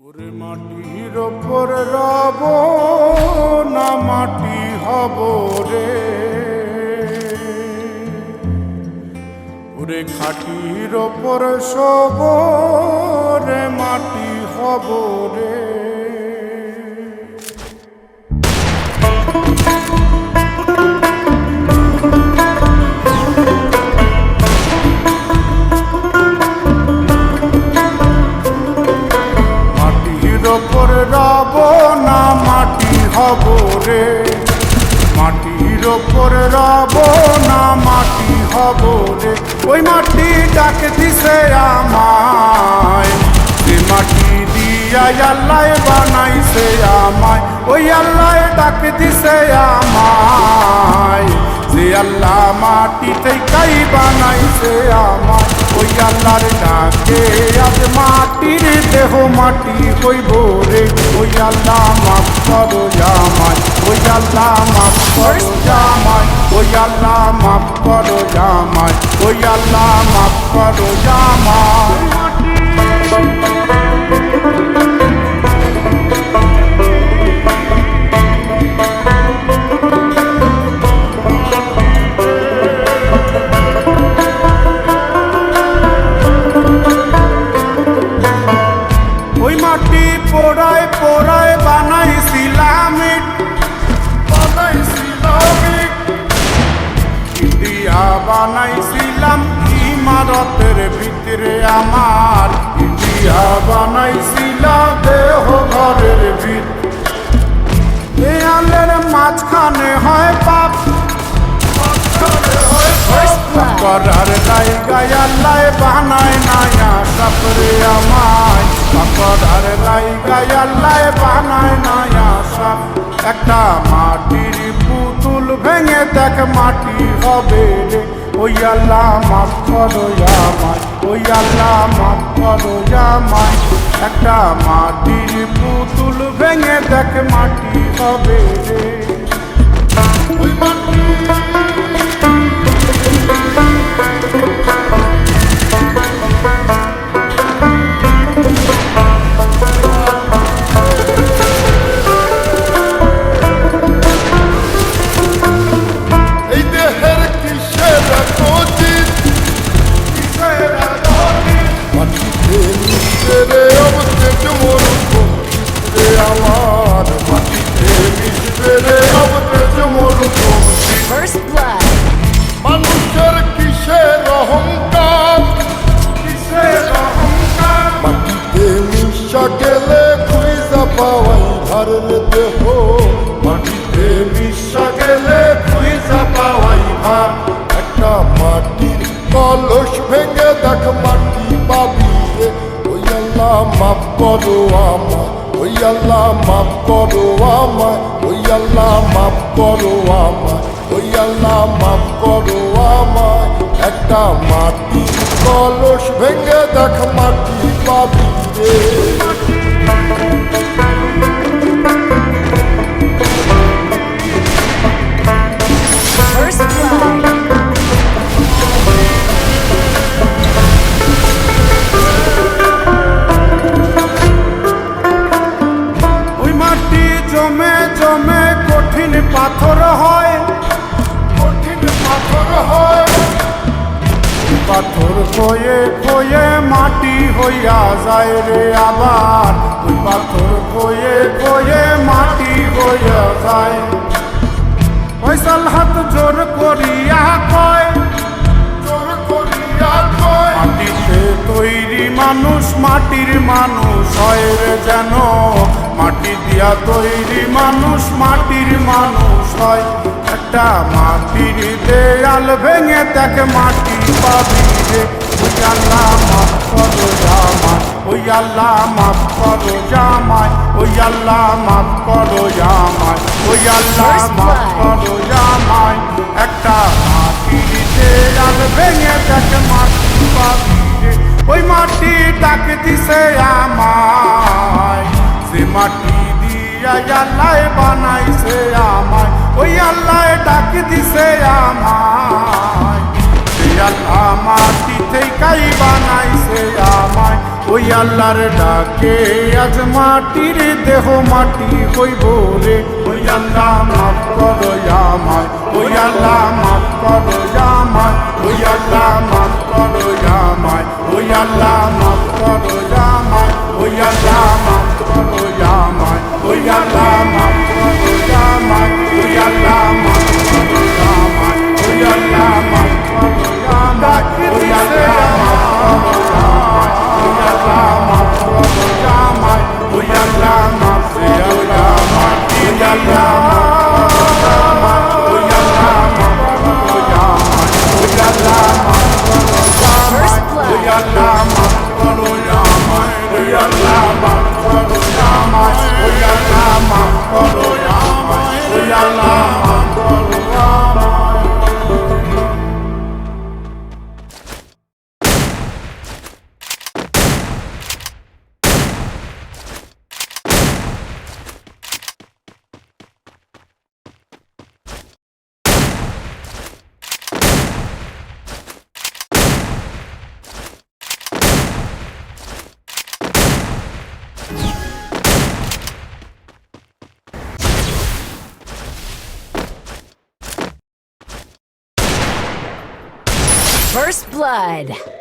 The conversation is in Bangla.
ওরে মাটির ওপর রব না মাটি হব রে, ওরে খাটির ওপর সব রে মাটি হব রে। ওপর রব না মাটি হব রে, মাটির ওপর রব না মাটি হব রে। ওই মাটি ডাক দিছে আমায়, যে মাটি দিয়া আল্লাহ বানাইছে আমায়। ওই আল্লাহ ডাক দিছে আমায়, যে আল্লাহ মাটি থেকেই বানাইছে আমায়। ওই আল্লাহর ডাকে আজ মাটির দেহ মাটি হইব রে। ওই আল্লাহ মাফ করো আমায়, ওই আল্লাহ মাফ করো আমায়, ওই আল্লাহ মাফ করো আমায়, ওই আল্লাহ মাফ করো আমায়। পোড়ায় পোড়ায় বানাইছিলাম ইন্ডিয়া বানাইছিলাম ইমারতের ভিতরে আমার, ইন্ডিয়া বানাইছিলাম দেহ ঘরের ভিতরে। দেয়ালের মাঝখানে হয় পাপ করার লাইগায় আল্লাহ বানায় নায়া সাপরে আমায়, করার লাইগায় আল্লাহ বানায় নায়া সাপ। একটা মাটির পুতুল ভেঙে দেখ মাটি হবে রে। ওই আল্লাহ মাফ করো আমায়, ওই আল্লাহ মাফ করো আমায়। একটা মাটির পুতুল ভেঙে দেখ মাটি হবে রে। ওই মাটি মানুষের কিসের অহংকার, কিসের অহংকার। মাটিতে মিশা গেলে খুঁজা পাওয়াই ভারের দেহ, মাটিতে মিশা গেলে খুঁজা পাওয়াই ভার। একটা মাটির কলস ভেঙে দেখ মাটি পাবি রে। ওই আল্লাহ মাফ করো আমায়, ওই আল্লাহ মাফ করো আমায়, ওই আল্লাহ মাফ করো আমায়, ওই আল্লাহ মাফ করো আমায়। একটা মাটি কলস ভেঙে দেখ মাটি পাবি রে। ওই মাটি জমে জমে কঠিন পাথর হয়, কঠিন পাথর হয়। পাথর কয়ে কয়ে মাটি হইয়া যায় রে আবার, ওই পাথর কয়ে কয়ে মাটি হইয়া যায়। ফয়সাল হাত জোর করিয়া কয়, জোর করিয়া কয়। মাটিতে তৈরি মানুষ মাটির মানুষ হয় রে যেন, মাটি দিয়া তৈরি মানুষ মাটির মানুষ হয়। একটা মাটির দেয়াল ভেঙে দেখ মাটি পাবি রে। ওই আল্লাহ মাফ করো আমায়, ওই আল্লাহ মাফ করো আমায়, ওই আল্লাহ মাফ করো আমায়, ওই আল্লাহ মাফ করো আমায়। একটা মাটির দেয়াল ভেঙে দেখ মাটি পাবি রে। ওই মাটি ডাক দিছে আমায়, যে মাটি দিয়া আল্লাহ বানাইছে আমায়। ওই আল্লাহ ডাক দিছে আমায়, যে আল্লাহ মাটি থেকেই বানাইছে আমায়। ওই আল্লাহর ডাকে আজ মাটির দেহ মাটি হইব রে ওই আল্লাহ মাফ করো আমায় ওই আল্লাহ মাফ করো আমায় ওই আল্লাহ মাফ করো আমায় ওই আল্লাহ মাফ করো আমায় ওই আল্লাহ মাফ করো আমায় ওই আল্লাহ মাফ করো আমায় ওই আল্লাহ মাফ করো আমায় ওই আল্লাহ মাফ করো আমায় ওই আল্লাহ মাফ করো আমায় ওই আল্লাহ মাফ করো আমায় ওই আল্লাহ মাফ করো আমায় ওই আল্লাহ First blood.